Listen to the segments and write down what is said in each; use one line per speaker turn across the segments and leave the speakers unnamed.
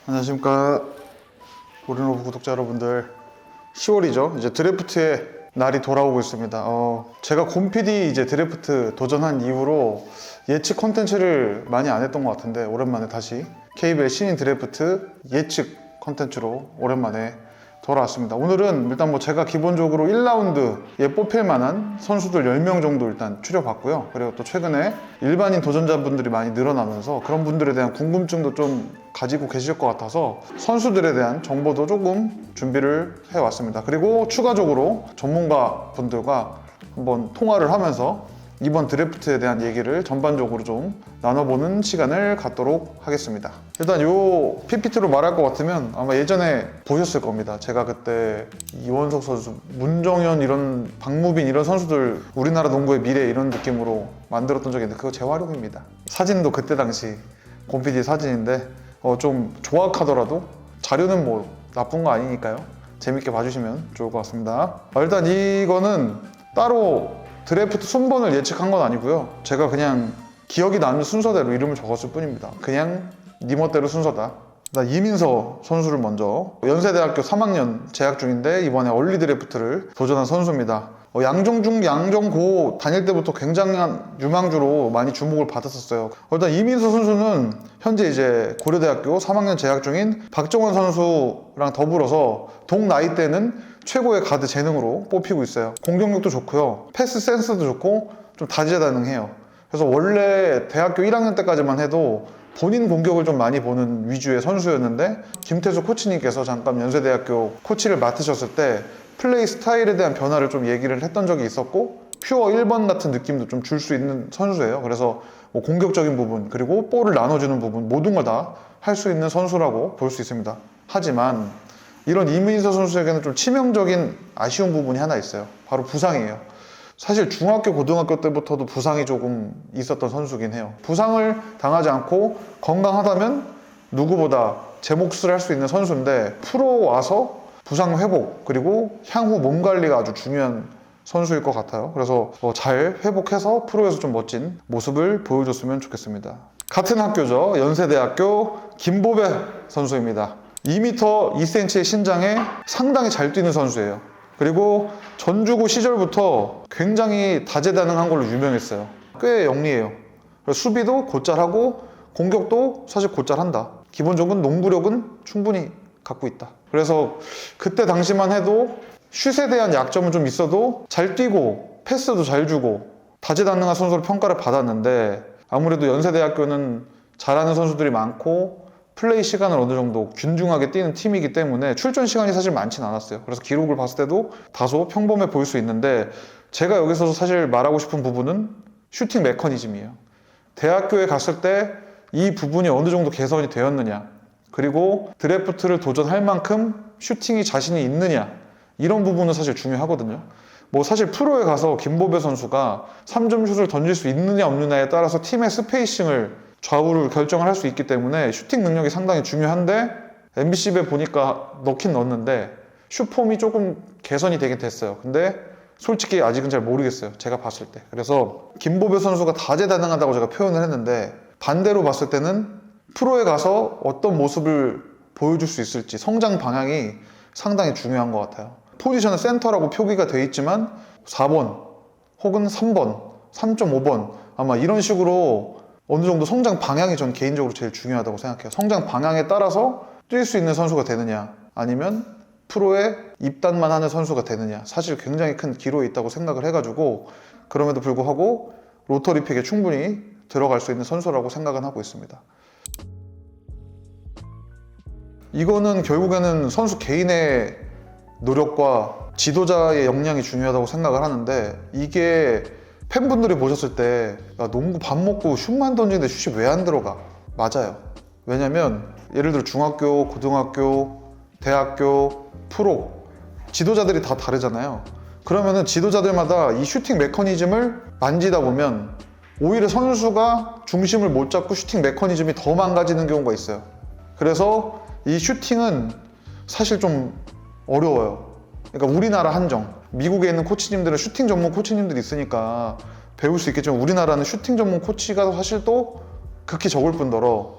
안녕하십니까 오리노브 구독자 여러분들. 10월이죠. 이제 드래프트의 날이 돌아오고 있습니다. 제가 곰PD 이제 드래프트 도전한 이후로 예측 콘텐츠를 많이 안 했던 것 같은데 오랜만에 다시 KBL 신인 드래프트 예측 콘텐츠로 오랜만에 돌아왔습니다. 오늘은 일단 뭐 제가 기본적으로 1라운드에 뽑힐 만한 선수들 10명 정도 일단 추려봤고요. 그리고 또 최근에 일반인 도전자분들이 많이 늘어나면서 그런 분들에 대한 궁금증도 좀 가지고 계실 것 같아서 선수들에 대한 정보도 조금 준비를 해왔습니다. 그리고 추가적으로 전문가 분들과 한번 통화를 하면서 이번 드래프트에 대한 얘기를 전반적으로 좀 나눠보는 시간을 갖도록 하겠습니다. 일단 요 PPT로 말할 것 같으면 아마 예전에 보셨을 겁니다. 제가 그때 이원석 선수, 문정현 이런 박무빈 이런 선수들 우리나라 농구의 미래 이런 느낌으로 만들었던 적이 있는데 그거 제 활용입니다. 사진도 그때 당시 곰PD 사진인데 좀 조악하더라도 자료는 뭐 나쁜 거 아니니까요. 재밌게 봐주시면 좋을 것 같습니다. 일단 이거는 따로 드래프트 순번을 예측한 건 아니고요. 제가 그냥 기억이 나는 순서대로 이름을 적었을 뿐입니다. 그냥 니 멋대로 순서다. 나 이민서 선수를 먼저, 연세대학교 3학년 재학 중인데 이번에 얼리 드래프트를 도전한 선수입니다. 양정중, 양정고 다닐 때부터 굉장한 유망주로 많이 주목을 받았었어요. 일단 이민서 선수는 현재 이제 고려대학교 3학년 재학 중인 박정원 선수랑 더불어서 동 나이 때는 최고의 가드 재능으로 뽑히고 있어요. 공격력도 좋고요. 패스 센스도 좋고 좀 다재다능해요. 그래서 원래 대학교 1학년 때까지만 해도 본인 공격을 좀 많이 보는 위주의 선수였는데 김태수 코치님께서 잠깐 연세대학교 코치를 맡으셨을 때 플레이 스타일에 대한 변화를 좀 얘기를 했던 적이 있었고 퓨어 1번 같은 느낌도 좀 줄 수 있는 선수예요. 그래서 뭐 공격적인 부분 그리고 볼을 나눠주는 부분 모든 걸 다 할 수 있는 선수라고 볼 수 있습니다. 하지만 이런 이민서 선수에게는 좀 치명적인 아쉬운 부분이 하나 있어요. 바로 부상이에요. 사실 중학교, 고등학교 때부터도 부상이 조금 있었던 선수긴 해요. 부상을 당하지 않고 건강하다면 누구보다 제 몫을 할 수 있는 선수인데 프로 와서 부상 회복 그리고 향후 몸 관리가 아주 중요한 선수일 것 같아요. 그래서 잘 회복해서 프로에서 좀 멋진 모습을 보여줬으면 좋겠습니다. 같은 학교죠. 연세대학교 김보배 선수입니다. 2m 2cm의 신장에 상당히 잘 뛰는 선수예요. 그리고 전주고 시절부터 굉장히 다재다능한 걸로 유명했어요. 꽤 영리해요. 수비도 곧잘하고 공격도 사실 곧잘한다. 기본적인 농구력은 충분히 갖고 있다. 그래서 그때 당시만 해도 슛에 대한 약점은 좀 있어도 잘 뛰고 패스도 잘 주고 다재다능한 선수로 평가를 받았는데 아무래도 연세대학교는 잘하는 선수들이 많고 플레이 시간을 어느 정도 균중하게 뛰는 팀이기 때문에 출전 시간이 사실 많진 않았어요. 그래서 기록을 봤을 때도 다소 평범해 보일 수 있는데 제가 여기서 사실 말하고 싶은 부분은 슈팅 메커니즘이에요. 대학교에 갔을 때 이 부분이 어느 정도 개선이 되었느냐 그리고 드래프트를 도전할 만큼 슈팅이 자신이 있느냐 이런 부분은 사실 중요하거든요. 뭐 사실 프로에 가서 김보배 선수가 3점 슛을 던질 수 있느냐 없느냐에 따라서 팀의 스페이싱을 좌우를 결정을 할 수 있기 때문에 슈팅 능력이 상당히 중요한데 MBC배 보니까 넣긴 넣었는데 슛폼이 조금 개선이 되긴 됐어요. 근데 솔직히 아직은 잘 모르겠어요. 제가 봤을 때. 그래서 김보배 선수가 다재다능하다고 제가 표현을 했는데 반대로 봤을 때는 프로에 가서 어떤 모습을 보여줄 수 있을지 성장 방향이 상당히 중요한 것 같아요. 포지션은 센터라고 표기가 되어 있지만 4번 혹은 3번, 3.5번 아마 이런 식으로 어느 정도 성장 방향이 전 개인적으로 제일 중요하다고 생각해요. 성장 방향에 따라서 뛸 수 있는 선수가 되느냐 아니면 프로에 입단만 하는 선수가 되느냐 사실 굉장히 큰 기로에 있다고 생각을 해가지고 그럼에도 불구하고 로터리 픽에 충분히 들어갈 수 있는 선수라고 생각은 하고 있습니다. 이거는 결국에는 선수 개인의 노력과 지도자의 역량이 중요하다고 생각을 하는데 이게 팬분들이 보셨을 때 야, 농구 밥 먹고 슛만 던지는데 슛이 왜 안 들어가? 맞아요. 왜냐면 예를 들어 중학교, 고등학교, 대학교, 프로 지도자들이 다 다르잖아요. 그러면은 지도자들마다 이 슈팅 메커니즘을 만지다 보면 오히려 선수가 중심을 못 잡고 슈팅 메커니즘이 더 망가지는 경우가 있어요. 그래서 이 슈팅은 사실 좀 어려워요. 그러니까 우리나라 한정. 미국에 있는 코치님들은 슈팅 전문 코치님들이 있으니까 배울 수 있겠지만 우리나라는 슈팅 전문 코치가 사실 또 극히 적을 뿐더러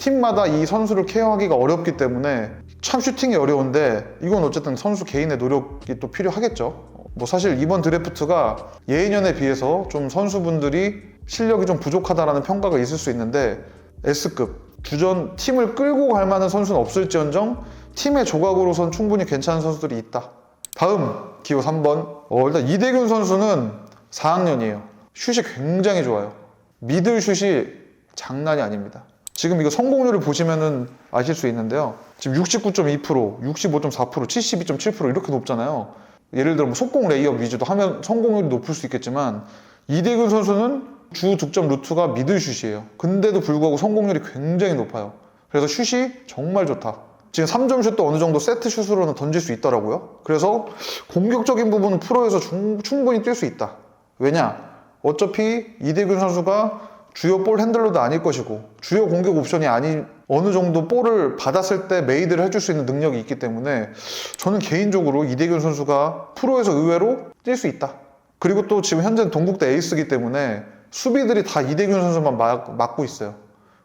팀마다 이 선수를 케어하기가 어렵기 때문에 참 슈팅이 어려운데 이건 어쨌든 선수 개인의 노력이 또 필요하겠죠. 뭐 사실 이번 드래프트가 예년에 비해서 좀 선수분들이 실력이 좀 부족하다라는 평가가 있을 수 있는데 S급 주전 팀을 끌고 갈 만한 선수는 없을지언정 팀의 조각으로선 충분히 괜찮은 선수들이 있다. 다음 기호 3번 일단 이대균 선수는 4학년이에요. 슛이 굉장히 좋아요. 미들 슛이 장난이 아닙니다. 지금 이거 성공률을 보시면은 아실 수 있는데요. 지금 69.2%, 65.4%, 72.7% 이렇게 높잖아요. 예를 들어 뭐 속공 레이업 위주도 하면 성공률이 높을 수 있겠지만 이대균 선수는 주 득점 루트가 미들슛이에요. 근데도 불구하고 성공률이 굉장히 높아요. 그래서 슛이 정말 좋다. 지금 3점 슛도 어느 정도 세트 슛으로는 던질 수 있더라고요. 그래서 공격적인 부분은 프로에서 충분히 뛸 수 있다. 왜냐? 어차피 이대균 선수가 주요 볼 핸들러도 아닐 것이고 주요 공격 옵션이 아닌 어느 정도 볼을 받았을 때 메이드를 해줄 수 있는 능력이 있기 때문에 저는 개인적으로 이대균 선수가 프로에서 의외로 뛸 수 있다. 그리고 또 지금 현재는 동국대 에이스이기 때문에 수비들이 다 이대균 선수만 막고 있어요.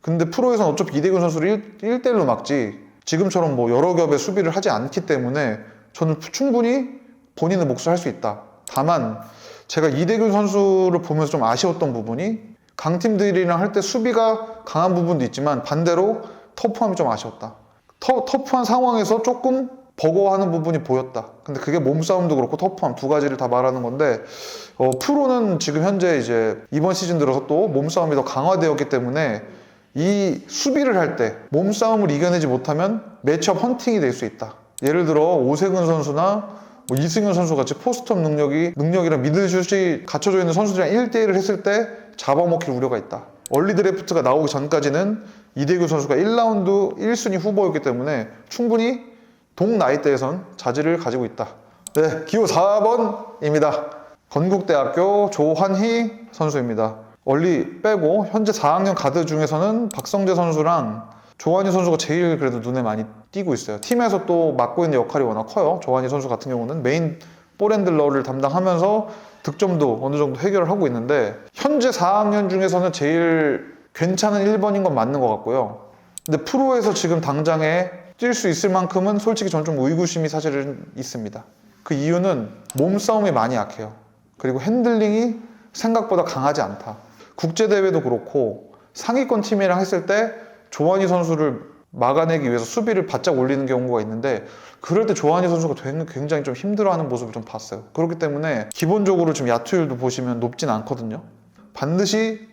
근데 프로에서는 어차피 이대균 선수를 1대1로 막지 지금처럼 뭐 여러 겹의 수비를 하지 않기 때문에 저는 충분히 본인의 몫을 할 수 있다. 다만 제가 이대균 선수를 보면서 좀 아쉬웠던 부분이 강팀들이랑 할 때 수비가 강한 부분도 있지만 반대로 터프함이 좀 아쉬웠다. 터프한 상황에서 조금 버거워하는 부분이 보였다. 근데 그게 몸싸움도 그렇고 터프함 두 가지를 다 말하는 건데 프로는 지금 현재 이제 이번 시즌 들어서 또 몸싸움이 더 강화되었기 때문에 이 수비를 할 때 몸싸움을 이겨내지 못하면 매치업 헌팅이 될 수 있다. 예를 들어 오세근 선수나 뭐 이승현 선수 같이 포스트업 능력이랑 미들슛이 갖춰져 있는 선수들이랑 1대1을 했을 때 잡아먹힐 우려가 있다. 얼리 드래프트가 나오기 전까지는 이대규 선수가 1라운드 1순위 후보였기 때문에 충분히 동 나이대에선 자질을 가지고 있다. 네, 기호 4번입니다. 건국대학교 조환희 선수입니다. 얼리 빼고 현재 4학년 가드 중에서는 박성재 선수랑 조환희 선수가 제일 그래도 눈에 많이 띄고 있어요. 팀에서 또 맡고 있는 역할이 워낙 커요. 조환희 선수 같은 경우는 메인 볼핸들러를 담당하면서 득점도 어느 정도 해결을 하고 있는데 현재 4학년 중에서는 제일 괜찮은 1번인 건 맞는 것 같고요. 근데 프로에서 지금 당장에 뛸 수 있을 만큼은 솔직히 저는 좀 의구심이 사실은 있습니다. 그 이유는 몸싸움이 많이 약해요. 그리고 핸들링이 생각보다 강하지 않다. 국제대회도 그렇고 상위권 팀이랑 했을 때 조환희 선수를 막아내기 위해서 수비를 바짝 올리는 경우가 있는데 그럴 때 조환희 선수가 굉장히 좀 힘들어하는 모습을 좀 봤어요. 그렇기 때문에 기본적으로 지금 야투율도 보시면 높진 않거든요. 반드시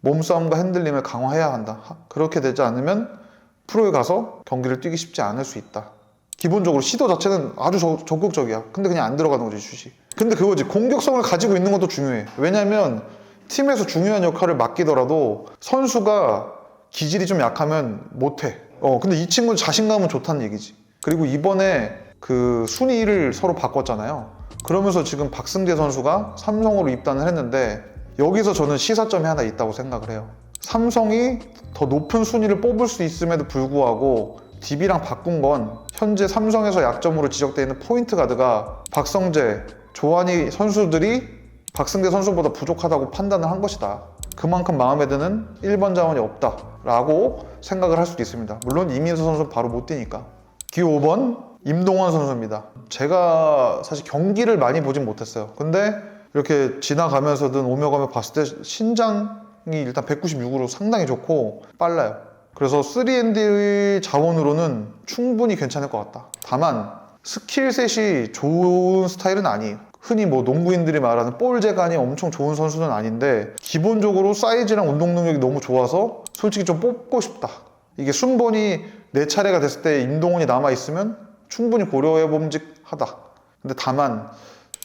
몸싸움과 핸들링을 강화해야 한다. 그렇게 되지 않으면 프로에 가서 경기를 뛰기 쉽지 않을 수 있다. 기본적으로 시도 자체는 아주 적극적이야. 근데 그냥 안 들어가는 거지, 슛이. 근데 그거지. 공격성을 가지고 있는 것도 중요해. 왜냐면 팀에서 중요한 역할을 맡기더라도 선수가 기질이 좀 약하면 못해. 근데 이 친구는 자신감은 좋다는 얘기지. 그리고 이번에 그 순위를 서로 바꿨잖아요. 그러면서 지금 박승재 선수가 삼성으로 입단을 했는데 여기서 저는 시사점이 하나 있다고 생각을 해요. 삼성이 더 높은 순위를 뽑을 수 있음에도 불구하고 DB랑 바꾼 건 현재 삼성에서 약점으로 지적되어 있는 포인트 가드가 박성재, 조환희 선수들이 박승재 선수보다 부족하다고 판단을 한 것이다. 그만큼 마음에 드는 1번 자원이 없다라고 생각을 할 수도 있습니다. 물론 이민수 선수는 바로 못 뛰니까. 기호 5번 임동원 선수입니다. 제가 사실 경기를 많이 보진 못했어요. 근데 이렇게 지나가면서든 오며 가며 봤을 때 신장이 일단 196으로 상당히 좋고 빨라요. 그래서 3&D 자원으로는 충분히 괜찮을 것 같다. 다만 스킬셋이 좋은 스타일은 아니에요. 흔히 뭐 농구인들이 말하는 볼 재간이 엄청 좋은 선수는 아닌데 기본적으로 사이즈랑 운동 능력이 너무 좋아서 솔직히 좀 뽑고 싶다. 이게 순번이 내 차례가 됐을 때 임동원이 남아있으면 충분히 고려해봄직하다. 근데 다만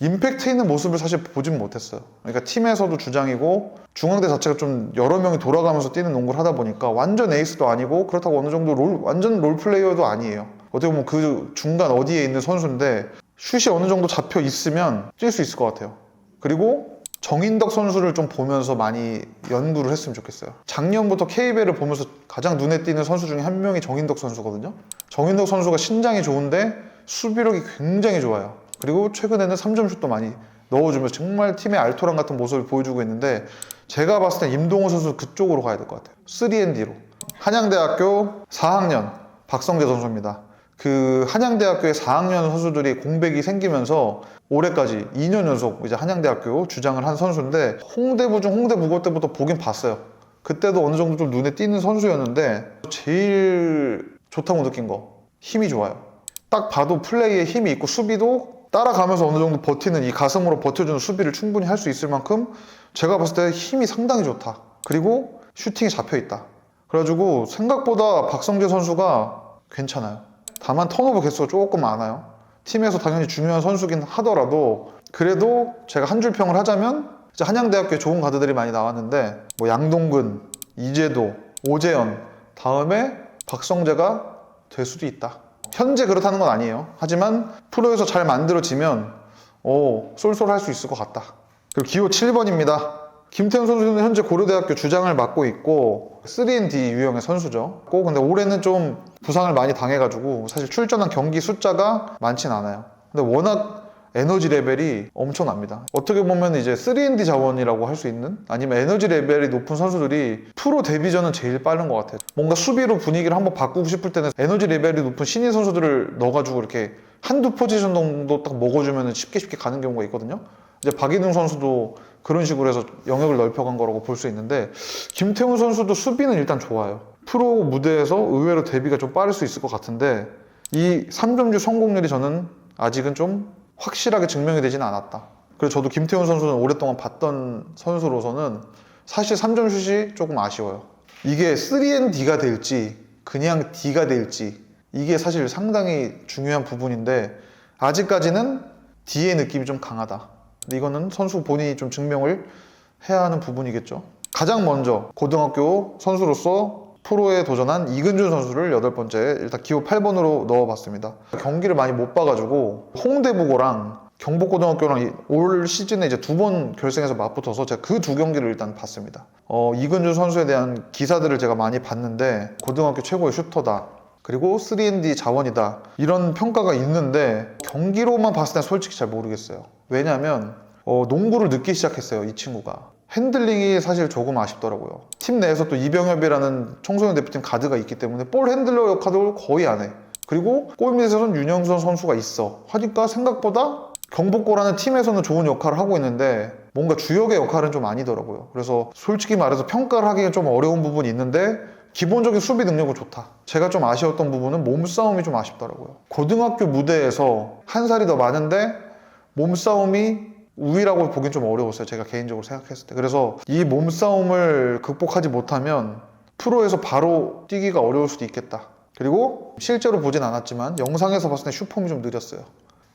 임팩트 있는 모습을 사실 보진 못했어요. 그러니까 팀에서도 주장이고 중앙대 자체가 좀 여러 명이 돌아가면서 뛰는 농구를 하다 보니까 완전 에이스도 아니고 그렇다고 어느 정도 완전 롤플레이어도 아니에요. 어떻게 보면 그 중간 어디에 있는 선수인데 슛이 어느 정도 잡혀 있으면 뛸 수 있을 것 같아요. 그리고 정인덕 선수를 좀 보면서 많이 연구를 했으면 좋겠어요. 작년부터 KBL을 보면서 가장 눈에 띄는 선수 중에 한 명이 정인덕 선수거든요. 정인덕 선수가 신장이 좋은데 수비력이 굉장히 좋아요. 그리고 최근에는 3점 슛도 많이 넣어주면서 정말 팀의 알토란 같은 모습을 보여주고 있는데 제가 봤을 땐 임동원 선수 그쪽으로 가야 될 것 같아요. 3&D로. 한양대학교 4학년 박성재 선수입니다. 그 한양대학교의 4학년 선수들이 공백이 생기면서 올해까지 2년 연속 이제 한양대학교 주장을 한 선수인데 홍대부 중 홍대무고 때부터 보긴 봤어요. 그때도 어느 정도 좀 눈에 띄는 선수였는데 제일 좋다고 느낀 거 힘이 좋아요. 딱 봐도 플레이에 힘이 있고 수비도 따라가면서 어느 정도 버티는 이 가슴으로 버텨주는 수비를 충분히 할 수 있을 만큼 제가 봤을 때 힘이 상당히 좋다. 그리고 슈팅이 잡혀있다. 그래가지고 생각보다 박성재 선수가 괜찮아요. 다만 턴오버 개수가 조금 많아요. 팀에서 당연히 중요한 선수긴 하더라도 그래도 제가 한 줄 평을 하자면 이제 한양대학교에 좋은 가드들이 많이 나왔는데 뭐 양동근, 이재도, 오재현 다음에 박성재가 될 수도 있다. 현재 그렇다는 건 아니에요. 하지만 프로에서 잘 만들어지면 쏠쏠할 수 있을 것 같다. 그리고 기호 7번입니다. 김태훈 선수는 현재 고려대학교 주장을 맡고 있고 3&D 유형의 선수죠. 근데 올해는 좀 부상을 많이 당해가지고 사실 출전한 경기 숫자가 많진 않아요. 근데 워낙 에너지 레벨이 엄청납니다. 어떻게 보면 이제 3&D 자원이라고 할 수 있는 아니면 에너지 레벨이 높은 선수들이 프로 데뷔 전은 제일 빠른 것 같아요. 뭔가 수비로 분위기를 한번 바꾸고 싶을 때는 에너지 레벨이 높은 신인 선수들을 넣어가지고 이렇게 한두 포지션 정도 딱 먹어주면 쉽게 가는 경우가 있거든요. 이제 박인웅 선수도 그런 식으로 해서 영역을 넓혀간 거라고 볼 수 있는데 김태훈 선수도 수비는 일단 좋아요. 프로 무대에서 의외로 데뷔가 좀 빠를 수 있을 것 같은데 이 3점슛 성공률이 저는 아직은 좀 확실하게 증명이 되지는 않았다. 그래서 저도 김태훈 선수는 오랫동안 봤던 선수로서는 사실 3점슛이 조금 아쉬워요. 이게 3&D가 될지 그냥 D가 될지 이게 사실 상당히 중요한 부분인데 아직까지는 D의 느낌이 좀 강하다. 근데 이거는 선수 본인이 좀 증명을 해야 하는 부분이겠죠. 가장 먼저 고등학교 선수로서 프로에 도전한 이근준 선수를 8번째 일단 기호 8번으로 넣어봤습니다. 경기를 많이 못 봐가지고 홍대무고랑 경북고등학교랑 올 시즌에 이제 2번 결승에서 맞붙어서 제가 그 2경기를 일단 봤습니다. 이근준 선수에 대한 기사들을 제가 많이 봤는데 고등학교 최고의 슈터다. 그리고 3&D 자원이다. 이런 평가가 있는데 경기로만 봤을 땐 솔직히 잘 모르겠어요. 왜냐면 농구를 늦게 시작했어요. 이 친구가. 핸들링이 사실 조금 아쉽더라고요. 팀 내에서 또 이병협이라는 청소년 대표팀 가드가 있기 때문에 볼 핸들러 역할을 거의 안 해. 그리고 골밑에서는 윤영선 선수가 있어. 하니까 생각보다 경북고라는 팀에서는 좋은 역할을 하고 있는데 뭔가 주역의 역할은 좀 아니더라고요. 그래서 솔직히 말해서 평가를 하기가 좀 어려운 부분이 있는데 기본적인 수비 능력은 좋다. 제가 좀 아쉬웠던 부분은 몸싸움이 좀 아쉽더라고요. 고등학교 무대에서 한 살이 더 많은데 몸싸움이 우위라고 보긴 좀 어려웠어요. 제가 개인적으로 생각했을 때. 그래서 이 몸싸움을 극복하지 못하면 프로에서 바로 뛰기가 어려울 수도 있겠다. 그리고 실제로 보진 않았지만 영상에서 봤을 때 슈폼이 좀 느렸어요.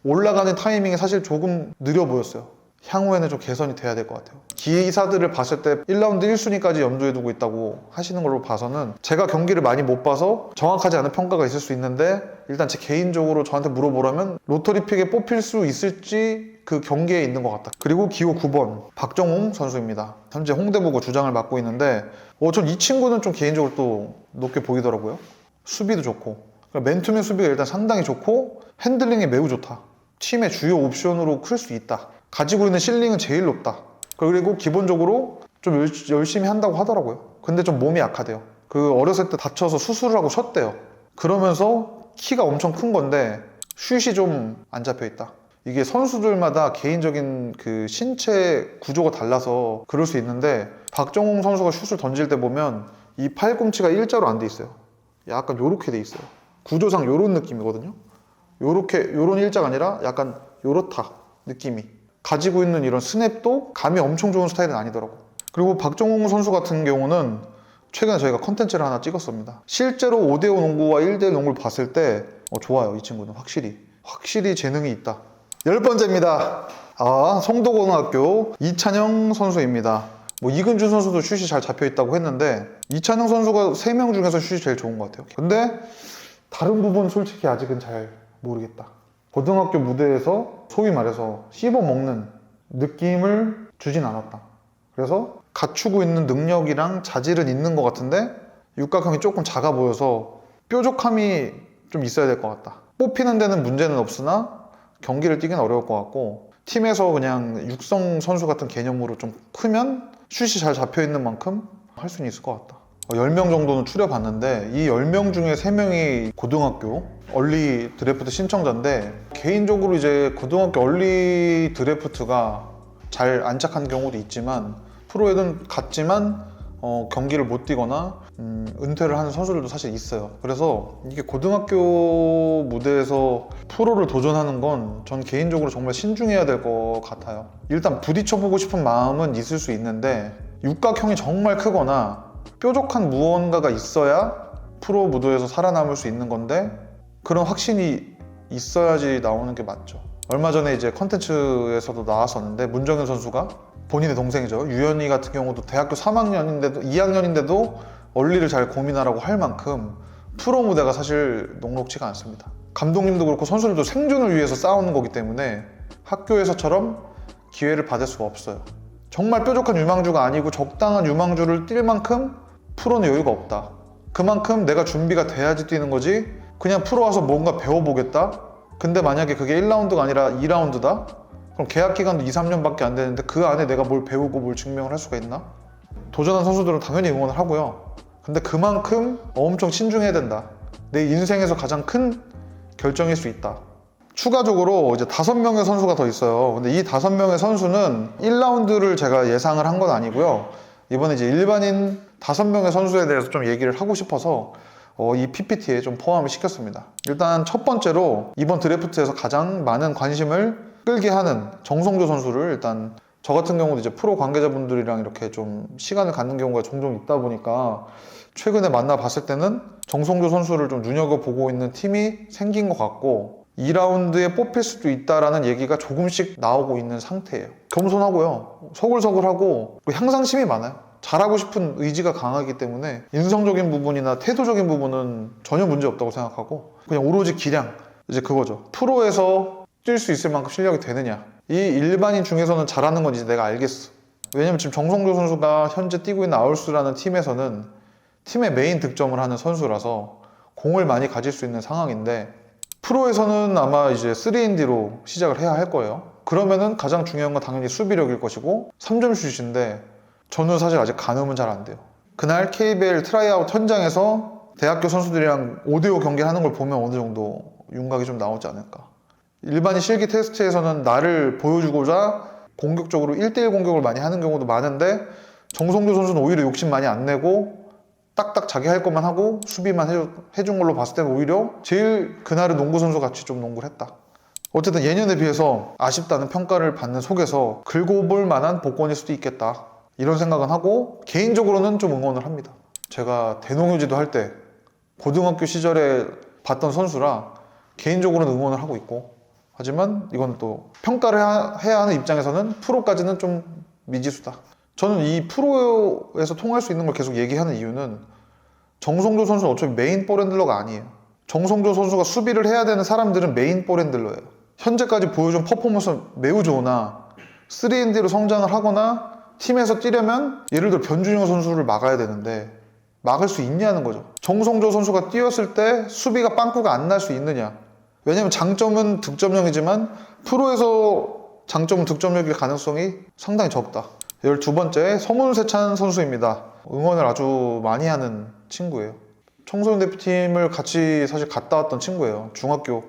올라가는 타이밍이 사실 조금 느려 보였어요. 향후에는 좀 개선이 돼야 될 것 같아요. 기사들을 봤을 때 1라운드 1순위까지 염두에 두고 있다고 하시는 걸로 봐서는 제가 경기를 많이 못 봐서 정확하지 않은 평가가 있을 수 있는데 일단 제 개인적으로 저한테 물어보라면 로터리 픽에 뽑힐 수 있을지 그 경기에 있는 것 같다. 그리고 기호 9번 박정웅 선수입니다. 현재 홍대무고 주장을 맡고 있는데 전 이 친구는 좀 개인적으로 또 높게 보이더라고요. 수비도 좋고 맨투맨 수비가 일단 상당히 좋고 핸들링이 매우 좋다. 팀의 주요 옵션으로 클 수 있다. 가지고 있는 실링은 제일 높다. 그리고 기본적으로 좀 열심히 한다고 하더라고요. 근데 좀 몸이 약하대요. 그 어렸을 때 다쳐서 수술을 하고 쉬었대요. 그러면서 키가 엄청 큰 건데 슛이 좀 안 잡혀 있다. 이게 선수들마다 개인적인 그 신체 구조가 달라서 그럴 수 있는데 박정웅 선수가 슛을 던질 때 보면 이 팔꿈치가 일자로 안 돼 있어요. 약간 요렇게 돼 있어요. 구조상 요런 느낌이거든요. 요런 일자가 아니라 약간 요렇다 느낌이. 가지고 있는 이런 스냅도 감이 엄청 좋은 스타일은 아니더라고. 그리고 박정웅 선수 같은 경우는 최근에 저희가 컨텐츠를 하나 찍었습니다. 실제로 5대5 농구와 1대1 농구를 봤을 때 좋아요. 이 친구는 확실히 재능이 있다. 10번째입니다. 송도고등학교 이찬영 선수입니다. 이근준 선수도 슛이 잘 잡혀있다고 했는데 이찬영 선수가 3명 중에서 슛이 제일 좋은 것 같아요. 근데 다른 부분 솔직히 아직은 잘 모르겠다. 고등학교 무대에서 소위 말해서 씹어먹는 느낌을 주진 않았다. 그래서 갖추고 있는 능력이랑 자질은 있는 것 같은데 육각형이 조금 작아 보여서 뾰족함이 좀 있어야 될 것 같다. 뽑히는 데는 문제는 없으나 경기를 뛰기는 어려울 것 같고 팀에서 그냥 육성 선수 같은 개념으로 좀 크면 슛이 잘 잡혀있는 만큼 할 수는 있을 것 같다. 10명 정도는 추려봤는데 이 10명 중에 3명이 고등학교 얼리 드래프트 신청자인데, 개인적으로 이제 고등학교 얼리 드래프트가 잘 안착한 경우도 있지만 프로에는 갔지만 경기를 못 뛰거나 은퇴를 하는 선수들도 사실 있어요. 그래서 이게 고등학교 무대에서 프로를 도전하는 건 전 개인적으로 정말 신중해야 될 것 같아요. 일단 부딪혀보고 싶은 마음은 있을 수 있는데, 육각형이 정말 크거나 뾰족한 무언가가 있어야 프로 무대에서 살아남을 수 있는 건데, 그런 확신이 있어야지 나오는 게 맞죠. 얼마 전에 이제 컨텐츠에서도 나왔었는데, 문정현 선수가 본인의 동생이죠, 유현이 같은 경우도 대학교 3학년인데도 2학년인데도 얼리를 잘 고민하라고 할 만큼 프로 무대가 사실 녹록지가 않습니다. 감독님도 그렇고 선수들도 생존을 위해서 싸우는 거기 때문에 학교에서처럼 기회를 받을 수가 없어요. 정말 뾰족한 유망주가 아니고 적당한 유망주를 뛸 만큼 프로는 여유가 없다. 그만큼 내가 준비가 돼야지 뛰는 거지, 그냥 프로 와서 뭔가 배워보겠다? 근데 만약에 그게 1라운드가 아니라 2라운드다? 그럼 계약 기간도 2, 3년밖에 안 되는데 그 안에 내가 뭘 배우고 뭘 증명을 할 수가 있나? 도전한 선수들은 당연히 응원을 하고요. 근데 그만큼 엄청 신중해야 된다. 내 인생에서 가장 큰 결정일 수 있다. 추가적으로 이제 5명의 선수가 더 있어요. 근데 이 5명의 선수는 1라운드를 제가 예상을 한 건 아니고요. 이번에 이제 일반인 5명의 선수에 대해서 좀 얘기를 하고 싶어서 이 PPT에 좀 포함을 시켰습니다. 일단 첫 번째로 이번 드래프트에서 가장 많은 관심을 끌게 하는 정성조 선수를, 일단 저 같은 경우도 이제 프로 관계자분들이랑 이렇게 좀 시간을 갖는 경우가 종종 있다 보니까 최근에 만나봤을 때는 정성조 선수를 좀 눈여겨보고 있는 팀이 생긴 것 같고, 2라운드에 뽑힐 수도 있다라는 얘기가 조금씩 나오고 있는 상태예요. 겸손하고요, 서글서글하고, 그리고 향상심이 많아요. 잘하고 싶은 의지가 강하기 때문에 인성적인 부분이나 태도적인 부분은 전혀 문제 없다고 생각하고, 그냥 오로지 기량, 이제 그거죠. 프로에서 뛸 수 있을 만큼 실력이 되느냐, 이 일반인 중에서는 잘하는 건 이제 내가 알겠어. 왜냐면 지금 정성조 선수가 현재 뛰고 있는 아울스라는 팀에서는 팀의 메인 득점을 하는 선수라서 공을 많이 가질 수 있는 상황인데, 프로에서는 아마 이제 3&D로 시작을 해야 할 거예요. 그러면은 가장 중요한 건 당연히 수비력일 것이고 3점 슛인데, 저는 사실 아직 가늠은 잘 안 돼요. 그날 KBL 트라이아웃 현장에서 대학교 선수들이랑 5대5 경기하는 걸 보면 어느 정도 윤곽이 좀 나오지 않을까. 일반인 실기 테스트에서는 나를 보여주고자 공격적으로 1대1 공격을 많이 하는 경우도 많은데, 정성조 선수는 오히려 욕심 많이 안 내고 딱딱 자기 할 것만 하고 수비만 해준 걸로 봤을 때는 오히려 제일 그날은 농구 선수 같이 좀 농구를 했다. 어쨌든 예년에 비해서 아쉽다는 평가를 받는 속에서 긁어볼 만한 복권일 수도 있겠다, 이런 생각은 하고 개인적으로는 좀 응원을 합니다. 제가 대농유지도 할 때 고등학교 시절에 봤던 선수라 개인적으로는 응원을 하고 있고, 하지만 이건 또 평가를 해야 하는 입장에서는 프로까지는 좀 미지수다. 저는 이 프로에서 통할 수 있는 걸 계속 얘기하는 이유는, 정성조 선수는 어차피 메인 볼핸들러가 아니에요. 정성조 선수가 수비를 해야 되는 사람들은 메인 볼핸들러예요. 현재까지 보여준 퍼포먼스는 매우 좋으나 3&D로 성장을 하거나 팀에서 뛰려면 예를 들어 변준영 선수를 막아야 되는데 막을 수 있냐는 거죠. 정성조 선수가 뛰었을 때 수비가 빵꾸가 안 날 수 있느냐. 왜냐면 장점은 득점력이지만 프로에서 장점은 득점력일 가능성이 상당히 적다. 12번째, 서문세찬 선수입니다. 응원을 아주 많이 하는 친구예요. 청소년 대표팀을 같이 사실 갔다 왔던 친구예요.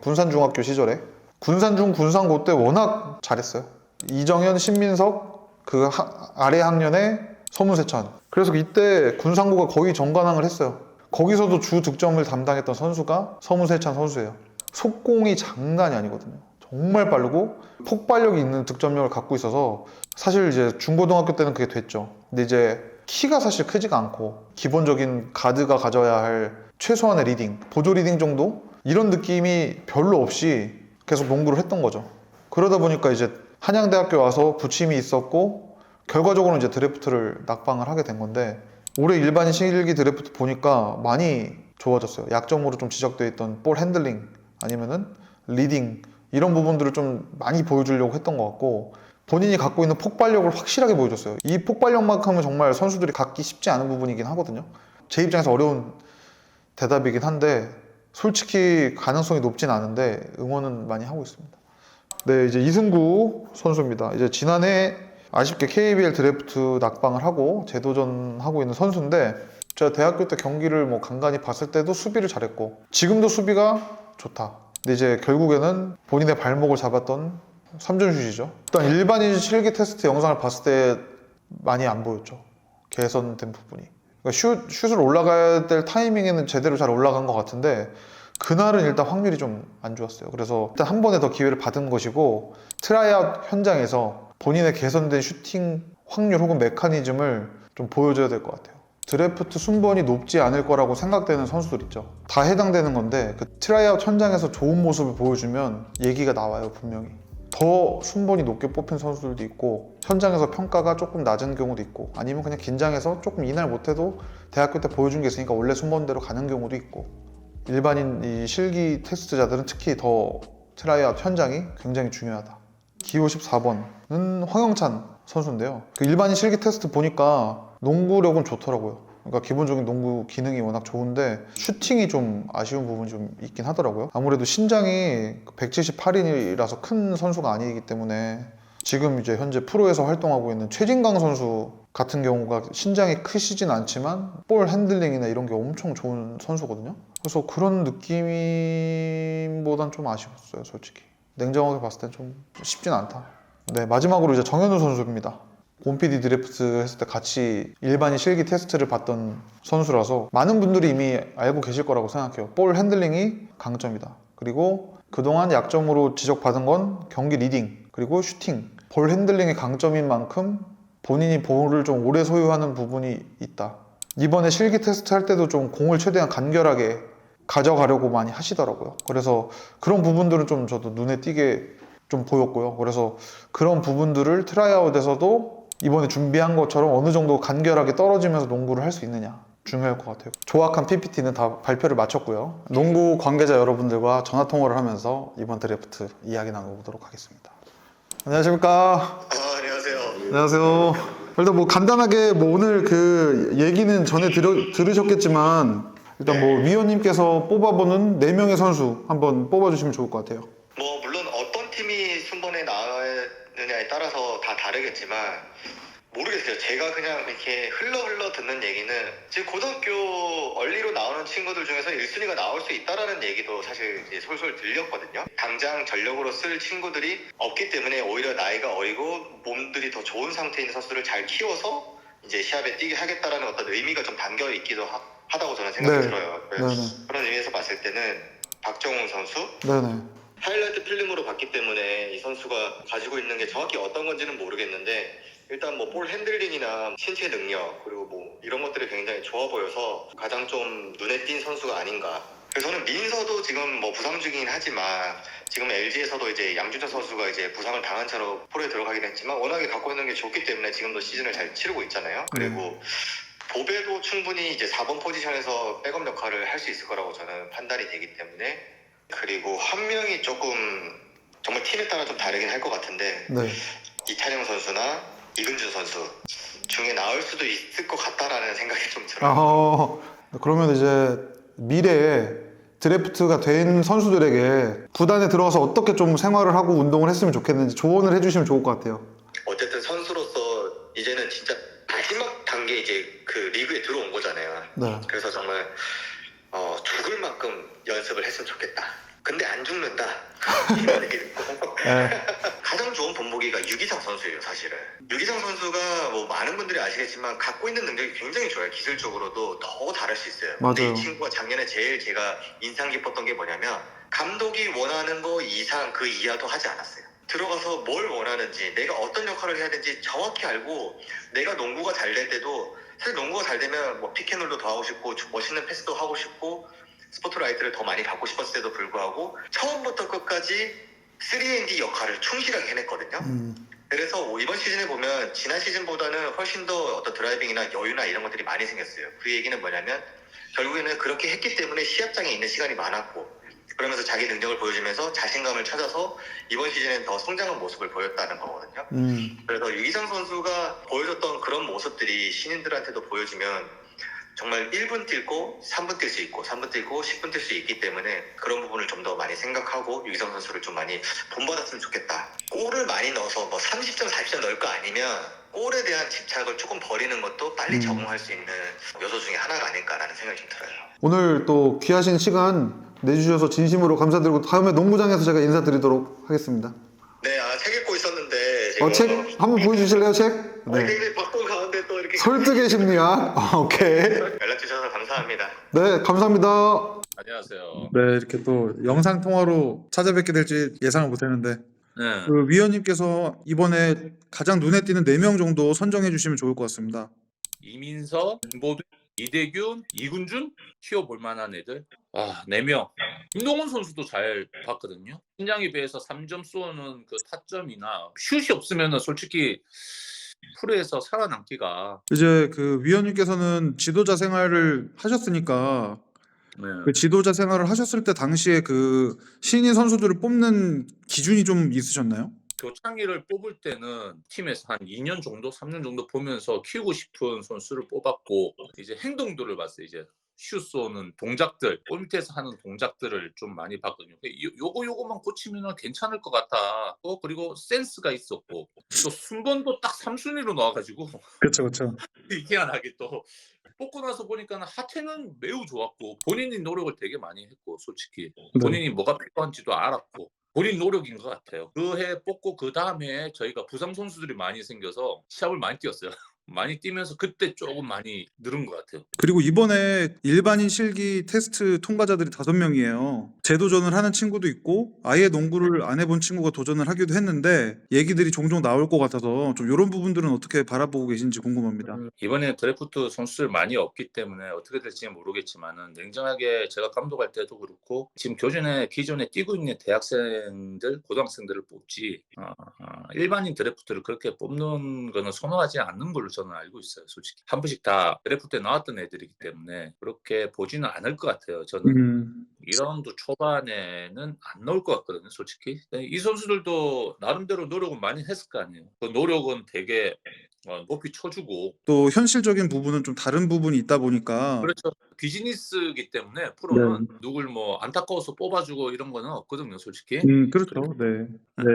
군산중학교 시절에. 군산중, 군산고 때 워낙 잘했어요. 이정현, 신민석, 그 아래 학년에 서문세찬. 그래서 이때 군산고가 거의 정관왕을 했어요. 거기서도 주 득점을 담당했던 선수가 서문세찬 선수예요. 속공이 장난이 아니거든요. 정말 빠르고 폭발력이 있는 득점력을 갖고 있어서 사실 이제 중고등학교 때는 그게 됐죠. 근데 이제 키가 사실 크지가 않고 기본적인 가드가 가져야 할 최소한의 리딩, 보조 리딩 정도? 이런 느낌이 별로 없이 계속 농구를 했던 거죠. 그러다 보니까 이제 한양대학교 와서 부침이 있었고 결과적으로는 이제 드래프트를 낙방을 하게 된 건데, 올해 일반인 실기 드래프트 보니까 많이 좋아졌어요. 약점으로 좀 지적되어 있던 볼 핸들링 아니면은 리딩, 이런 부분들을 좀 많이 보여주려고 했던 것 같고, 본인이 갖고 있는 폭발력을 확실하게 보여줬어요. 이 폭발력만큼은 정말 선수들이 갖기 쉽지 않은 부분이긴 하거든요. 제 입장에서 어려운 대답이긴 한데 솔직히 가능성이 높진 않은데 응원은 많이 하고 있습니다. 네, 이제 이승구 선수입니다. 이제 지난해 아쉽게 KBL 드래프트 낙방을 하고 재도전하고 있는 선수인데, 제가 대학교 때 경기를 뭐 간간히 봤을 때도 수비를 잘했고 지금도 수비가 좋다. 근데 이제 결국에는 본인의 발목을 잡았던 3점 슛이죠. 일단 일반인 실기 테스트 영상을 봤을 때 많이 안 보였죠. 개선된 부분이. 그러니까 슛을 올라가야 될 타이밍에는 제대로 잘 올라간 것 같은데 그날은 일단 확률이 좀 안 좋았어요. 그래서 일단 한 번에 더 기회를 받은 것이고 트라이아웃 현장에서 본인의 개선된 슈팅 확률 혹은 메커니즘을 좀 보여줘야 될 것 같아요. 드래프트 순번이 높지 않을 거라고 생각되는 선수들 있죠. 다 해당되는 건데 그 트라이아웃 현장에서 좋은 모습을 보여주면 얘기가 나와요, 분명히. 더 순번이 높게 뽑힌 선수들도 있고 현장에서 평가가 조금 낮은 경우도 있고 아니면 그냥 긴장해서 조금 이날 못해도 대학교 때 보여준 게 있으니까 원래 순번대로 가는 경우도 있고 일반인 이 실기 테스트자들은 특히 더 트라이아웃 현장이 굉장히 중요하다. 기호 14번은 황영찬 선수인데요. 그 일반인 실기 테스트 보니까 농구력은 좋더라고요. 그러니까 기본적인 농구 기능이 워낙 좋은데 슈팅이 좀 아쉬운 부분이 좀 있긴 하더라고요. 아무래도 신장이 178인이라서 큰 선수가 아니기 때문에 지금 이제 현재 프로에서 활동하고 있는 최진강 선수 같은 경우가 신장이 크시진 않지만 볼 핸들링이나 이런 게 엄청 좋은 선수거든요. 그래서 그런 느낌보단 좀 아쉬웠어요, 솔직히. 냉정하게 봤을 땐 좀 쉽진 않다. 네, 마지막으로 이제 정현우 선수입니다. 곰피디 드래프트 했을 때 같이 일반인 실기 테스트를 봤던 선수라서 많은 분들이 이미 알고 계실 거라고 생각해요. 볼 핸들링이 강점이다. 그리고 그동안 약점으로 지적받은 건 경기 리딩, 그리고 슈팅. 볼 핸들링이 강점인 만큼 본인이 볼을 좀 오래 소유하는 부분이 있다. 이번에 실기 테스트 할 때도 좀 공을 최대한 간결하게 가져가려고 많이 하시더라고요. 그래서 그런 부분들은 좀 저도 눈에 띄게 좀 보였고요. 그래서 그런 부분들을 트라이아웃에서도 이번에 준비한 것처럼 어느 정도 간결하게 떨어지면서 농구를 할 수 있느냐 중요할 것 같아요. 조악한 PPT는 다 발표를 마쳤고요. 농구 관계자 여러분들과 전화통화를 하면서 이번 드래프트 이야기 나눠보도록 하겠습니다. 안녕하십니까?
안녕하세요.
안녕하세요. 일단 뭐 간단하게 뭐 오늘 그 얘기는 전에 들으셨겠지만 일단 뭐 위원님께서 뽑아보는 4명의 선수 한번 뽑아주시면 좋을 것 같아요.
뭐 물론 어떤 팀이 순번에 나느냐에 따라서 다 다르겠지만 모르겠어요. 제가 그냥 이렇게 흘러 듣는 얘기는 지금 고등학교 얼리로 나오는 친구들 중에서 1순위가 나올 수 있다라는 얘기도 사실 이제 솔솔 들렸거든요. 당장 전력으로 쓸 친구들이 없기 때문에 오히려 나이가 어리고 몸들이 더 좋은 상태에 있는 선수들을 잘 키워서 이제 시합에 뛰게 하겠다라는 어떤 의미가 좀 담겨 있기도 하다고 저는 생각이 들어요. 그런 의미에서 봤을 때는 박정훈 선수
네네.
하이라이트 필름으로 봤기 때문에 이 선수가 가지고 있는 게 정확히 어떤 건지는 모르겠는데 일단 뭐 볼 핸들링이나 신체 능력 그리고 뭐 이런 것들이 굉장히 좋아 보여서 가장 좀 눈에 띈 선수가 아닌가. 그래서 저는 민서도 지금 뭐 부상 중이긴 하지만 지금 LG에서도 이제 양준철 선수가 이제 부상을 당한 채로 프로에 들어가긴 했지만 워낙에 갖고 있는 게 좋기 때문에 지금도 시즌을 잘 치르고 있잖아요. 그리고 보배도 충분히 이제 4번 포지션에서 백업 역할을 할 수 있을 거라고 저는 판단이 되기 때문에 그리고 한 명이 조금 정말 팀에 따라 좀 다르긴 할 것 같은데
네.
이찬영 선수나 이근준 선수 중에 나올 수도 있을 것 같다라는 생각이 좀 들어요.
그러면 이제 미래에 드래프트가 된 선수들에게 구단에 들어가서 어떻게 좀 생활을 하고 운동을 했으면 좋겠는지 조언을 해주시면 좋을 것 같아요.
어쨌든 선수로서 이제는 진짜 마지막 단계 이제 그 리그에 들어온 거잖아요.
네.
그래서 정말 죽을 만큼 연습을 했으면 좋겠다. 근데 안 죽는다. 이런 얘기 듣고 가장 좋은 본보기가 유기상 선수예요, 사실은. 유기상 선수가 뭐 많은 분들이 아시겠지만 갖고 있는 능력이 굉장히 좋아요. 기술적으로도 더 잘할 수 있어요.
맞아요.
근데 이 친구가 작년에 제일 제가 인상 깊었던 게 뭐냐면 감독이 원하는 거 이상 그 이하도 하지 않았어요. 들어가서 뭘 원하는지 내가 어떤 역할을 해야 되는지 정확히 알고 내가 농구가 잘 될 때도 사실 농구가 잘 되면 뭐 피켓롤도 더 하고 싶고 멋있는 패스도 하고 싶고 스포트라이트를 더 많이 받고 싶었을 때도 불구하고 처음부터 끝까지 3&D 역할을 충실하게 해냈거든요. 그래서 이번 시즌에 보면 지난 시즌보다는 훨씬 더 어떤 드라이빙이나 여유나 이런 것들이 많이 생겼어요. 그 얘기는 뭐냐면 결국에는 그렇게 했기 때문에 시합장에 있는 시간이 많았고 그러면서 자기 능력을 보여주면서 자신감을 찾아서 이번 시즌엔 더 성장한 모습을 보였다는 거거든요. 그래서 유기상 선수가 보여줬던 그런 모습들이 신인들한테도 보여지면 정말 1분 뛰고 3분 뛸 수 있고 3분 뛰고 10분 뛸 수 있기 때문에 그런 부분을 좀 더 많이 생각하고 유기성 선수를 좀 많이 본받았으면 좋겠다. 골을 많이 넣어서 뭐 30점, 40점 넣을 거 아니면 골에 대한 집착을 조금 버리는 것도 빨리 적응할 수 있는 요소 중에 하나가 아닐까라는 생각이 좀 들어요.
오늘 또 귀하신 시간 내주셔서 진심으로 감사드리고 다음에 농구장에서 제가 인사드리도록 하겠습니다.
네, 책 읽고 있었는데 지금
책 한번 보여주실래요, 책? 네.
굉장히 바쁜 가운데 또 이렇게
설득의 심리야. 오케이.
연락 주셔서 감사합니다.
네, 감사합니다.
안녕하세요.
네, 이렇게 또 영상 통화로 찾아뵙게 될지 예상을 못했는데
네.
그 위원님께서 이번에 가장 눈에 띄는 4명 정도 선정해 주시면 좋을 것 같습니다.
이민서, 김보빈, 이대균, 이군준 키워볼 만한 애들. 4명. 김동원 선수도 잘 봤거든요. 신장에 비해서 3점 쏘는 그 타점이나 슛이 없으면 솔직히 프로에서 살아남기가.
이제 그 위원님께서는 지도자 생활을 하셨으니까
네.
그 지도자 생활을 하셨을 때 당시에 그 신인 선수들을 뽑는 기준이 좀 있으셨나요?
교창이를 뽑을 때는 팀에서 한 2년 정도, 3년 정도 보면서 키우고 싶은 선수를 뽑았고 이제 행동들을 봤어요. 이제 슛 쏘는 동작들, 골 밑에서 하는 동작들을 좀 많이 봤거든요. 요거만 고치면 괜찮을 것 같아. 그리고 센스가 있었고 또 순번도 딱 3순위로 나와가지고
그렇죠.
희한하게 또 뽑고 나서 보니까 하태는 매우 좋았고 본인이 노력을 되게 많이 했고 솔직히 본인이 뭐가 필요한지도 알았고 본인 노력인 것 같아요. 그 해 뽑고 그 다음에 저희가 부상 선수들이 많이 생겨서 시합을 많이 뛰었어요. 많이 뛰면서 그때 조금 많이 늘은 것 같아요.
그리고 이번에 일반인 실기 테스트 통과자들이 5명이에요. 재도전을 하는 친구도 있고 아예 농구를 안 해본 친구가 도전을 하기도 했는데 얘기들이 종종 나올 것 같아서 좀 이런 부분들은 어떻게 바라보고 계신지 궁금합니다.
이번에 드래프트 선수들 많이 없기 때문에 어떻게 될지는 모르겠지만은 냉정하게 제가 감독할 때도 그렇고 지금 기존에 뛰고 있는 대학생들, 고등학생들을 뽑지 일반인 드래프트를 그렇게 뽑는 거는 선호하지 않는 걸로 저는 알고 있어요. 솔직히 한 번씩 다 드래프트에 나왔던 애들이기 때문에 그렇게 보지는 않을 것 같아요. 저는 2라운드 초반에는 안 나올 것 같거든요. 솔직히 이 선수들도 나름대로 노력은 많이 했을 거 아니에요. 그 노력은 되게 높이 쳐주고
또 현실적인 부분은 좀 다른 부분이 있다 보니까
그렇죠. 비즈니스이기 때문에 프로는 누굴 뭐 안타까워서 뽑아주고 이런 거는 없거든요. 솔직히.
그렇죠. 네,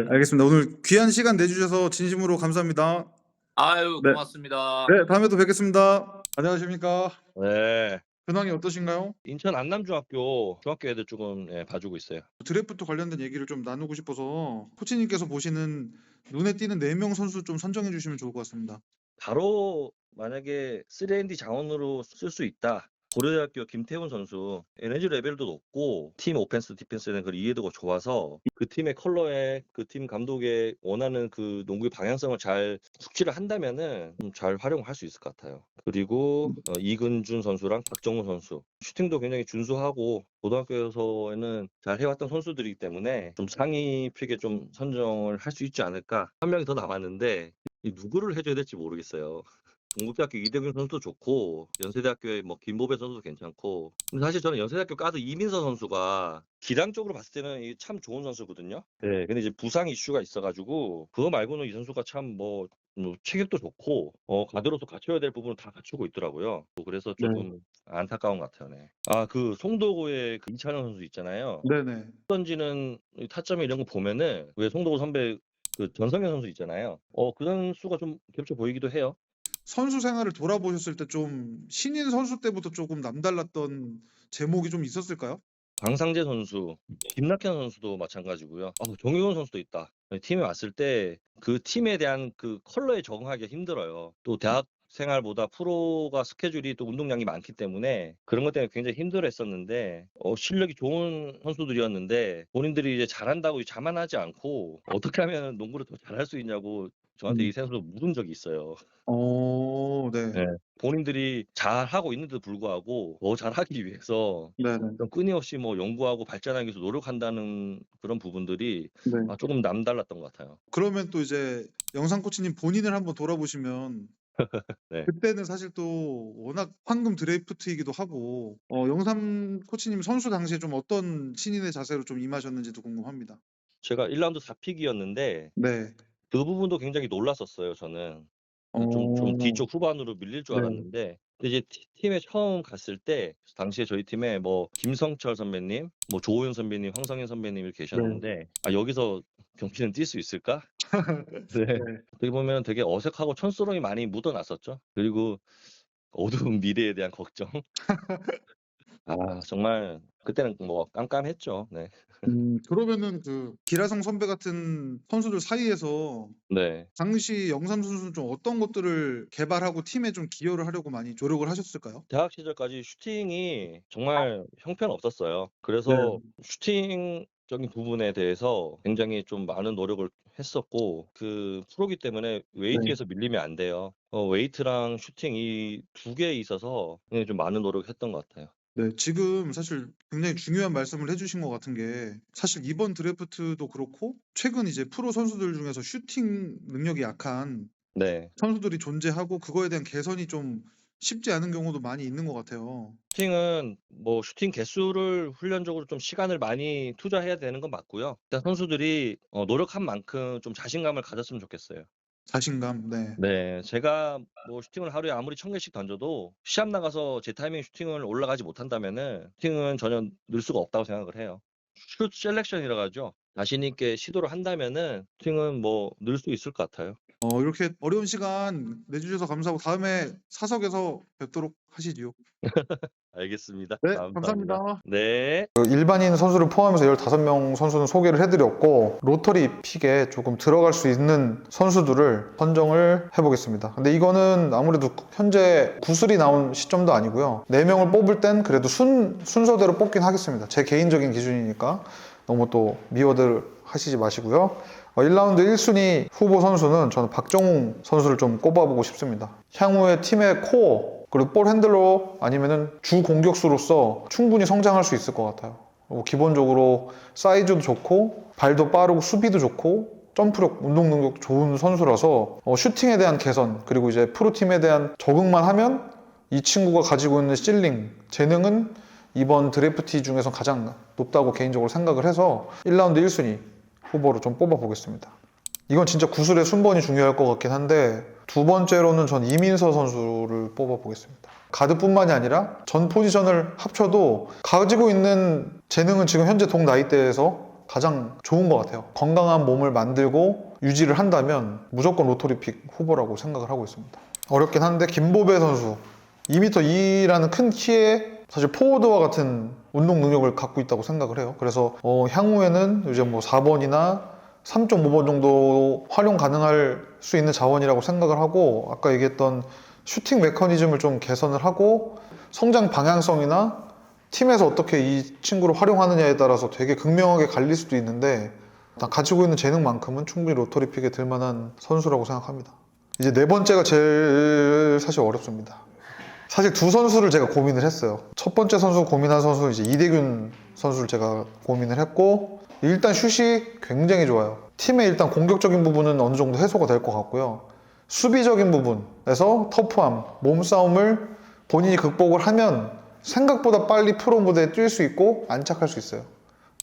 알겠습니다. 오늘 귀한 시간 내주셔서 진심으로 감사합니다.
아유
네.
고맙습니다.
네, 다음에도 뵙겠습니다. 안녕하십니까.
네.
근황이 어떠신가요?
인천 안남중학교 중학교 애들 조금 봐주고 있어요.
드래프트 관련된 얘기를 좀 나누고 싶어서 코치님께서 보시는 눈에 띄는 4명 선수 좀 선정해 주시면 좋을 것 같습니다.
바로 만약에 3&D 자원으로 쓸 수 있다. 고려대학교 김태훈 선수 에너지 레벨도 높고 팀 오펜스 디펜스에는 그 이해도가 좋아서 그 팀의 컬러에 그 팀 감독의 원하는 그 농구의 방향성을 잘 숙지를 한다면은 좀 잘 활용할 수 있을 것 같아요. 그리고 이근준 선수랑 박정우 선수 슈팅도 굉장히 준수하고 고등학교에서는 잘 해왔던 선수들이기 때문에 좀 상위 픽에 좀 선정을 할 수 있지 않을까. 한 명이 더 남았는데 누구를 해줘야 될지 모르겠어요. 동국대학교 이대균 선수도 좋고 연세대학교의 뭐 김보배 선수도 괜찮고 근데 사실 저는 연세대학교 가드 이민서 선수가 기량적으로 봤을 때는 이게 참 좋은 선수거든요. 네, 근데 이제 부상 이슈가 있어가지고 그거 말고는 이 선수가 참 뭐 체격도 좋고 가드로서 갖춰야 될 부분을 다 갖추고 있더라고요. 그래서 조금 안타까운 것 같아요. 네. 그 송도고의 그 이찬영 선수 있잖아요.
네네.
던지는 타점 이런 거 보면은 왜 송도고 선배 그 전성현 선수 있잖아요. 그 선수가 좀 겹쳐 보이기도 해요.
선수 생활을 돌아보셨을 때 좀 신인 선수 때부터 조금 남달랐던 제목이 좀 있었을까요?
강상재 선수, 김낙현 선수도 마찬가지고요. 정유원 선수도 있다. 팀에 왔을 때 그 팀에 대한 그 컬러에 적응하기가 힘들어요. 또 대학 생활보다 프로가 스케줄이 또 운동량이 많기 때문에 그런 것 때문에 굉장히 힘들어했었는데 실력이 좋은 선수들이었는데 본인들이 이제 잘한다고 자만하지 않고 어떻게 하면 농구를 더 잘할 수 있냐고 저한테 이 선수 물은 적이 있어요.
네.
네. 본인들이 잘하고 있는데도 불구하고 더 잘하기 위해서
네네.
좀 끊임없이 뭐 연구하고 발전하기 위해서 노력한다는 그런 부분들이
네.
조금 남달랐던 것 같아요.
그러면 또 이제 영상 코치님 본인을 한번 돌아보시면
네.
그때는 사실 또 워낙 황금 드래프트이기도 하고 영상 코치님 선수 당시에 좀 어떤 신인의 자세로 좀 임하셨는지도 궁금합니다.
제가 1라운드 4픽이었는데
네.
그 부분도 굉장히 놀랐었어요. 저는 좀 뒤쪽 후반으로 밀릴 줄
네.
알았는데 근데 이제 팀에 처음 갔을 때 당시에 저희 팀에 뭐 김성철 선배님, 뭐 조호연 선배님, 황성현 선배님이 계셨는데 여기서 경기는 뛸 수 있을까? 네.
네.
어떻게 보면 되게 어색하고 촌스러움이 많이 묻어났었죠. 그리고 어두운 미래에 대한 걱정. 정말 그때는 뭐 깜깜했죠. 네.
그러면은 그 기라성 선배 같은 선수들 사이에서
네.
당시 영삼 선수는 좀 어떤 것들을 개발하고 팀에 좀 기여를 하려고 많이 노력을 하셨을까요?
대학 시절까지 슈팅이 정말 형편없었어요.
네.
그래서 슈팅적인 부분에 대해서 굉장히 좀 많은 노력을 했었고 그 프로기 때문에 웨이트에서 밀리면 안 돼요. 웨이트랑 슈팅 이 두 개에 있어서 굉장히 좀 많은 노력을 했던 것 같아요.
네, 지금 사실 굉장히 중요한 말씀을 해주신 것 같은 게 사실 이번 드래프트도 그렇고 최근 이제 프로 선수들 중에서 슈팅 능력이 약한
네.
선수들이 존재하고 그거에 대한 개선이 좀 쉽지 않은 경우도 많이 있는 것 같아요.
슈팅은 뭐 슈팅 개수를 훈련적으로 좀 시간을 많이 투자해야 되는 건 맞고요. 일단 선수들이 노력한 만큼 좀 자신감을 가졌으면 좋겠어요.
자신감, 네.
네. 제가 뭐 슈팅을 하루에 아무리 1000개씩 던져도 시합 나가서 제 타이밍 슈팅을 올라가지 못한다면은 슈팅은 전혀 늘 수가 없다고 생각을 해요. 슛 셀렉션이라고 하죠. 자신 있게 시도를 한다면은 슈팅은 뭐 늘 수 있을 것 같아요.
이렇게 어려운 시간 내주셔서 감사하고 다음에 사석에서 뵙도록 하시지요.
알겠습니다.
네,
감사합니다.
감사합니다.
네.
그 일반인 선수를 포함해서 15명 선수는 소개를 해드렸고 로터리 픽에 조금 들어갈 수 있는 선수들을 선정을 해보겠습니다. 근데 이거는 아무래도 현재 구슬이 나온 시점도 아니고요. 4명을 뽑을 땐 그래도 순서대로 뽑긴 하겠습니다. 제 개인적인 기준이니까 너무 또 미워들 하시지 마시고요. 1라운드 1순위 후보 선수는 저는 박정웅 선수를 좀 꼽아보고 싶습니다. 향후에 팀의 코어 그리고 볼 핸들러 아니면은 주 공격수로서 충분히 성장할 수 있을 것 같아요. 기본적으로 사이즈도 좋고 발도 빠르고 수비도 좋고 점프력, 운동 능력 좋은 선수라서 슈팅에 대한 개선 그리고 이제 프로팀에 대한 적응만 하면 이 친구가 가지고 있는 실링, 재능은 이번 드래프트 중에서 가장 높다고 개인적으로 생각을 해서 1라운드 1순위 후보로 좀 뽑아보겠습니다. 이건 진짜 구슬의 순번이 중요할 것 같긴 한데 두 번째로는 전 이민서 선수를 뽑아보겠습니다. 가드뿐만이 아니라 전 포지션을 합쳐도 가지고 있는 재능은 지금 현재 동 나이대에서 가장 좋은 것 같아요. 건강한 몸을 만들고 유지를 한다면 무조건 로토리픽 후보라고 생각을 하고 있습니다. 어렵긴 한데 김보배 선수 2m2라는 큰 키에 사실 포워드와 같은 운동 능력을 갖고 있다고 생각을 해요. 그래서 향후에는 이제 뭐 4번이나 3.5번 정도 활용 가능할 수 있는 자원이라고 생각을 하고 아까 얘기했던 슈팅 메커니즘을 좀 개선을 하고 성장 방향성이나 팀에서 어떻게 이 친구를 활용하느냐에 따라서 되게 극명하게 갈릴 수도 있는데 가지고 있는 재능만큼은 충분히 로터리 픽에 들만한 선수라고 생각합니다. 이제 네 번째가 제일 사실 어렵습니다. 사실 두 선수를 제가 고민을 했어요. 첫 번째 선수 고민한 선수는 이제 이대균 선수를 제가 고민을 했고 일단 슛이 굉장히 좋아요. 팀의 일단 공격적인 부분은 어느 정도 해소가 될 것 같고요. 수비적인 부분에서 터프함, 몸싸움을 본인이 극복을 하면 생각보다 빨리 프로 무대에 뛸 수 있고 안착할 수 있어요.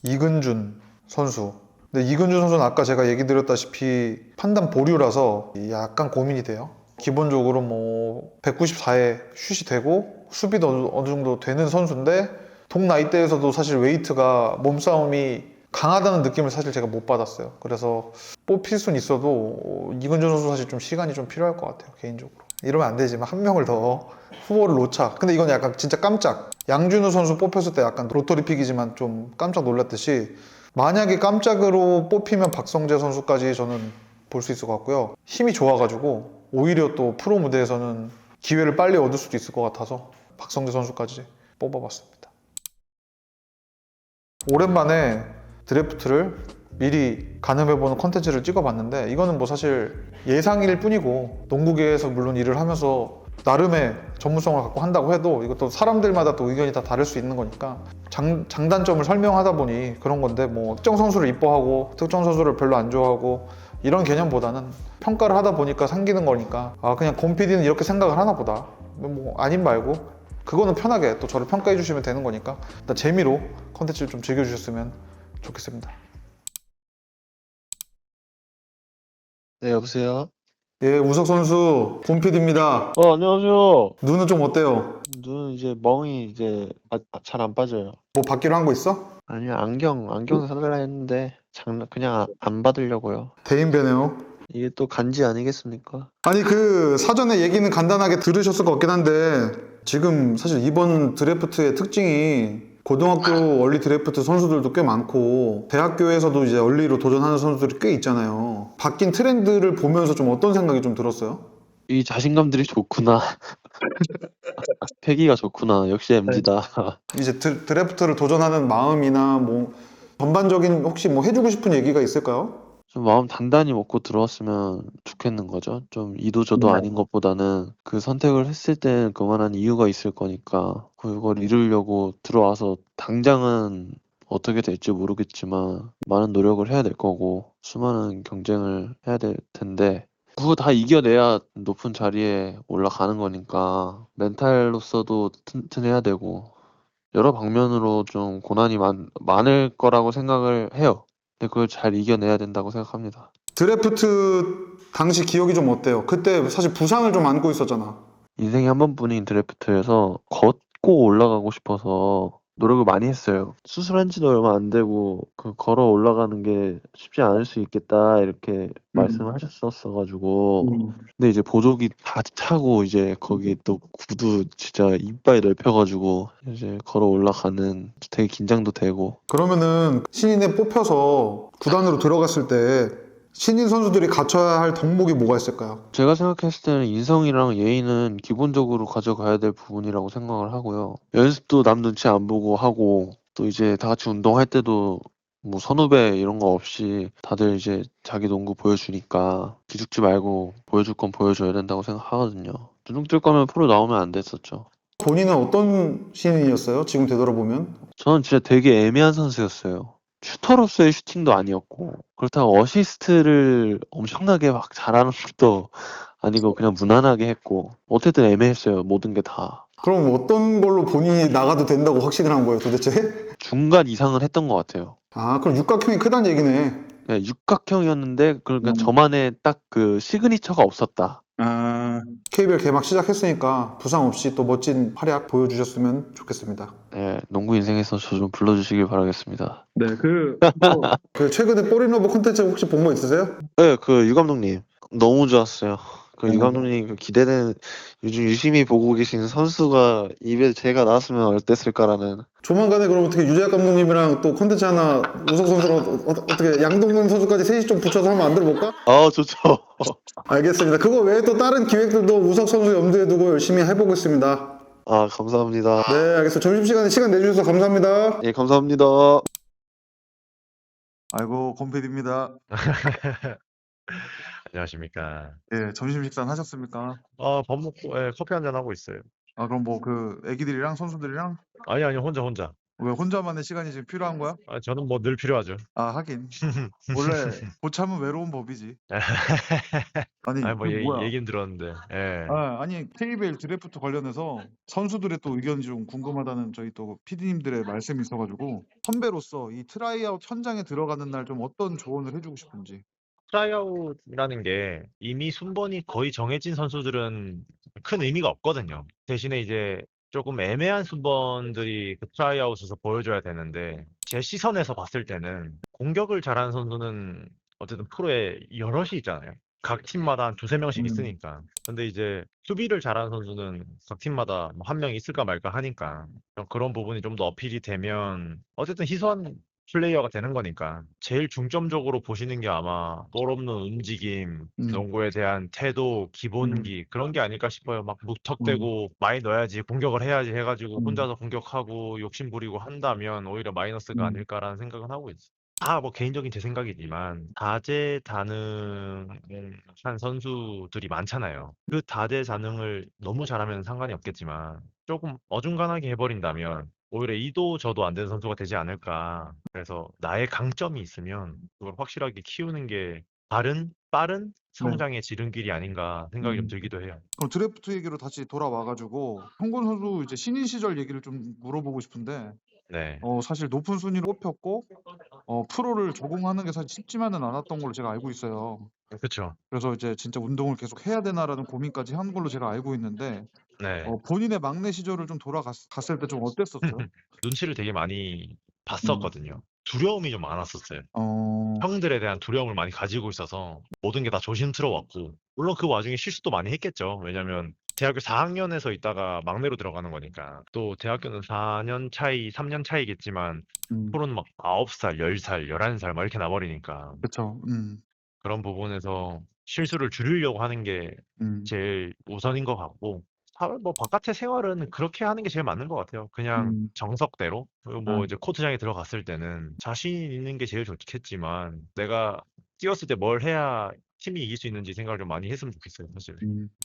이근준 선수. 근데 이근준 선수는 아까 제가 얘기 드렸다시피 판단 보류라서 약간 고민이 돼요. 기본적으로 뭐 194에 슛이 되고 수비도 어느 정도 되는 선수인데 동 나이대에서도 사실 웨이트가 몸싸움이 강하다는 느낌을 사실 제가 못 받았어요. 그래서 뽑힐 수는 있어도 이근준 선수 사실 좀 시간이 좀 필요할 것 같아요. 개인적으로. 이러면 안 되지만 한 명을 더 후보를 놓자. 근데 이건 약간 진짜 깜짝. 양준우 선수 뽑혔을 때 약간 로터리 픽이지만 좀 깜짝 놀랐듯이 만약에 깜짝으로 뽑히면 박성재 선수까지 저는 볼 수 있을 것 같고요. 힘이 좋아가지고 오히려 또 프로 무대에서는 기회를 빨리 얻을 수도 있을 것 같아서 박성재 선수까지 뽑아봤습니다. 오랜만에 드래프트를 미리 가늠해보는 컨텐츠를 찍어봤는데 이거는 뭐 사실 예상일 뿐이고 농구계에서 물론 일을 하면서 나름의 전문성을 갖고 한다고 해도 이것도 사람들마다 또 의견이 다 다를 수 있는 거니까 장단점을 설명하다 보니 그런 건데 뭐 특정 선수를 이뻐하고 특정 선수를 별로 안 좋아하고 이런 개념보다는 평가를 하다 보니까 생기는 거니까 그냥 곰PD는 이렇게 생각을 하나 보다 뭐 아님 말고 그거는 편하게 또 저를 평가해 주시면 되는 거니까 일단 재미로 컨텐츠를 좀 즐겨주셨으면 좋겠습니다.
네, 여보세요?
예, 우석 선수 곰피디입니다.
안녕하세요.
눈은 좀 어때요?
눈은 이제 멍이 이제 잘 안 빠져요.
뭐 받기로 한 거 있어?
아니요, 안경 사달라 했는데 그냥 안 받으려고요.
대인배네요.
이게 또 간지 아니겠습니까?
아니 그 사전에 얘기는 간단하게 들으셨을 것 같긴 한데 지금 사실 이번 드래프트의 특징이 고등학교 얼리 드래프트 선수들도 꽤 많고 대학교에서도 이제 얼리로 도전하는 선수들이 꽤 있잖아요. 바뀐 트렌드를 보면서 좀 어떤 생각이 좀 들었어요?
이 자신감들이 좋구나. 패기가 좋구나. 역시 MZ다.
이제 드래프트를 도전하는 마음이나 뭐 전반적인 혹시 뭐 해주고 싶은 얘기가 있을까요?
좀 마음 단단히 먹고 들어왔으면 좋겠는 거죠. 좀 이도 저도 아닌 것보다는 그 선택을 했을 때는 그만한 이유가 있을 거니까 그걸 이루려고 들어와서 당장은 어떻게 될지 모르겠지만 많은 노력을 해야 될 거고 수많은 경쟁을 해야 될 텐데 그거 다 이겨내야 높은 자리에 올라가는 거니까 멘탈로서도 튼튼해야 되고 여러 방면으로 좀 고난이 많을 거라고 생각을 해요. 근데 그걸 잘 이겨내야 된다고 생각합니다.
드래프트 당시 기억이 좀 어때요? 그때 사실 부상을 좀 안고 있었잖아.
인생에 한 번뿐인 드래프트에서 걷고 올라가고 싶어서 노력을 많이 했어요. 수술한 지도 얼마 안 되고 그 걸어 올라가는 게 쉽지 않을 수 있겠다 이렇게 말씀을 하셨었어가지고 근데 이제 보조기 다 차고 이제 거기 또 구두 진짜 이빨 넓혀가지고 이제 걸어 올라가는 되게 긴장도 되고
그러면은 신인에 뽑혀서 구단으로 들어갔을 때 신인 선수들이 갖춰야 할 덕목이 뭐가 있을까요?
제가 생각했을 때는 인성이랑 예의는 기본적으로 가져가야 될 부분이라고 생각을 하고요. 연습도 남 눈치 안 보고 하고 또 이제 다 같이 운동할 때도 뭐 선후배 이런 거 없이 다들 이제 자기 농구 보여주니까 기죽지 말고 보여줄 건 보여줘야 된다고 생각하거든요. 주눅 들 거면 프로 나오면 안 됐었죠.
본인은 어떤 신인이었어요? 지금 되돌아보면?
저는 진짜 되게 애매한 선수였어요. 슈터로서의 슈팅도 아니었고 그렇다고 어시스트를 엄청나게 막 잘하는 것도 아니고 그냥 무난하게 했고 어쨌든 애매했어요. 모든 게 다.
그럼 어떤 걸로 본인이 나가도 된다고 확신을 한 거예요, 도대체?
중간 이상을 했던 것 같아요.
아, 그럼 육각형이 크다는 얘기네.
그냥 육각형이었는데 그러니까
음.
저만의 딱 그 시그니처가 없었다.
KBL 개막 시작했으니까 부상 없이 또 멋진 활약 보여주셨으면 좋겠습니다.
네, 농구 인생에서 저 좀 불러주시길 바라겠습니다.
네, 그 최근에 볼인오버 콘텐츠 혹시 본 거 있으세요?
네, 그 유 감독님 너무 좋았어요. 그 유
음.
감독님 그 기대되는 요즘 유심히 보고 계신 선수가 입에 제가 나왔으면 어땠을까라는.
조만간에 그럼 어떻게 유재학 감독님이랑 또 콘텐츠 하나 우석 선수랑 어떻게 양동근 선수까지 셋이 좀 붙여서 한번 만들어 볼까?
아 좋죠.
알겠습니다. 그거 외에 또 다른 기획들도 우석 선수 염두에 두고 열심히 해보고 있습니다.
아 감사합니다.
네, 알겠습니다. 점심시간에 시간 내주셔서 감사합니다.
예 감사합니다.
아이고, 곰피디입니다.
안녕하십니까.
예, 점심 식사는 하셨습니까?
밥 먹고, 예, 커피 한잔 하고 있어요.
아, 그럼 뭐 그 애기들이랑 선수들이랑
아니, 혼자.
왜 혼자만의 시간이 지금 필요한 거야?
저는 뭐 늘 필요하죠.
아, 하긴. 원래 고참은 외로운 법이지. 아니,
아니, 뭐,
그 뭐야?
얘기는 들었는데, 예.
아니 KBL 드래프트 관련해서 선수들의 또 의견이 좀 궁금하다는 저희 또 PD님들의 말씀이 있어가지고 선배로서 이 트라이아웃 현장에 들어가는 날 좀 어떤 조언을 해주고 싶은지.
트라이아웃이라는 게 이미 순번이 거의 정해진 선수들은 큰 의미가 없거든요. 대신에 이제 조금 애매한 순번들이 그 트라이아웃에서 보여줘야 되는데, 제 시선에서 봤을 때는 공격을 잘하는 선수는 어쨌든 프로에 여럿이 있잖아요. 각 팀마다 한 두세 명씩 있으니까. 근데 이제 수비를 잘하는 선수는 각 팀마다 뭐 한 명 있을까 말까 하니까 그런 부분이 좀 더 어필이 되면 어쨌든 희소한 플레이어가 되는 거니까 제일 중점적으로 보시는 게 아마 볼 없는 움직임, 농구에 대한 태도, 기본기 그런 게 아닐까 싶어요. 막 무턱대고 많이 넣어야지, 공격을 해야지 해가지고 혼자서 공격하고 욕심 부리고 한다면 오히려 마이너스가 아닐까라는 생각은 하고 있어요. 뭐 개인적인 제 생각이지만 다재다능한 선수들이 많잖아요. 그 다재다능을 너무 잘하면 상관이 없겠지만 조금 어중간하게 해버린다면 오히려 이도 저도 안 되는 선수가 되지 않을까. 그래서 나의 강점이 있으면 그걸 확실하게 키우는 게 빠른 성장의 지름길이 아닌가 생각이 좀 들기도 해요.
그럼 드래프트 얘기로 다시 돌아와가지고 형곤 선수 이제 신인 시절 얘기를 좀 물어보고 싶은데
네.
사실 높은 순위로 뽑혔고 프로를 적응하는 게 사실 쉽지만은 않았던 걸로 제가 알고 있어요.
그쵸.
그래서 이제 진짜 운동을 계속 해야 되나라는 고민까지 한 걸로 제가 알고 있는데
네.
본인의 막내 시절을 좀 돌아갔을 때 좀 어땠었어요?
눈치를 되게 많이
음.
봤었거든요. 두려움이 좀 많았었어요.
어.
형들에 대한 두려움을 많이 가지고 있어서 모든 게 다 조심스러웠고, 물론 그 와중에 실수도 많이 했겠죠. 왜냐면 대학교 4학년에서 있다가 막내로 들어가는 거니까. 또 대학교는 4년 차이, 3년 차이겠지만
음.
프로는 막 9살, 10살, 11살 막 이렇게 나버리니까
그쵸.
그런 부분에서 실수를 줄이려고 하는 게
음.
제일 우선인 것 같고, 뭐 바깥의 생활은 그렇게 하는 게 제일 맞는 것 같아요. 그냥
음.
정석대로. 그리고
아.
뭐 이제 코트장에 들어갔을 때는 자신 있는 게 제일 좋겠지만, 내가 뛰었을 때 뭘 해야 팀이 이길 수 있는지 생각을 좀 많이 했으면 좋겠어요, 사실.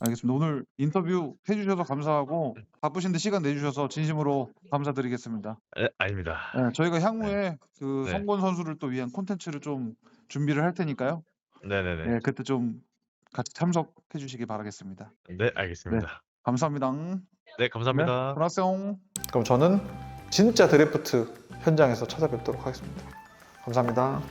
알겠습니다. 오늘 인터뷰 해주셔서 감사하고 바쁘신데 시간 내주셔서 진심으로 감사드리겠습니다.
아닙니다.
네, 저희가
네.
향후에 그
네.
성권 선수를 또 위한 콘텐츠를 좀 준비를 할 테니까요.
네네네.
네, 그때 좀 같이 참석해 주시기 바라겠습니다.
네, 알겠습니다.
감사합니다.
네, 감사합니다.
안녕하세요. 그럼 저는 진짜 드래프트 현장에서 찾아뵙도록 하겠습니다. 감사합니다.